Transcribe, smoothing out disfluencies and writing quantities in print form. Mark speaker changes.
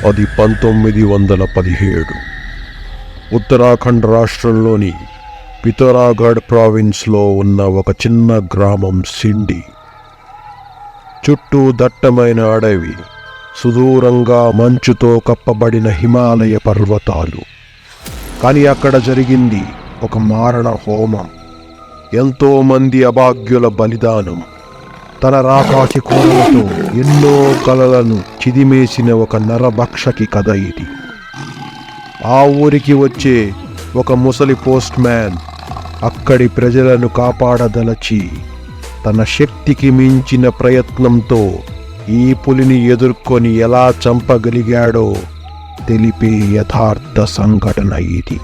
Speaker 1: అది 1917 ఉత్తరాఖండ్ రాష్ట్రంలోని పితోరాగఢ్ ప్రావిన్స్లో ఉన్న ఒక చిన్న గ్రామం సిండి. చుట్టూ దట్టమైన అడవి, సుదూరంగా మంచుతో కప్పబడిన హిమాలయ పర్వతాలు. కానీ అక్కడ జరిగింది ఒక మారణ హోమం, ఎంతోమంది అభాగ్యుల బలిదానం. తన రాకాసి కోరలతో ఎన్నో కలలను చిదిమేసిన ఒక నరభక్షకి కథ ఇది. ఆ ఊరికి వచ్చే ఒక ముసలి పోస్ట్ మ్యాన్ అక్కడి ప్రజలను కాపాడదలచి తన శక్తికి మించిన ప్రయత్నంతో ఈ పులిని ఎదుర్కొని ఎలా చంపగలిగాడో తెలిపే యథార్థ సంఘటన ఇది.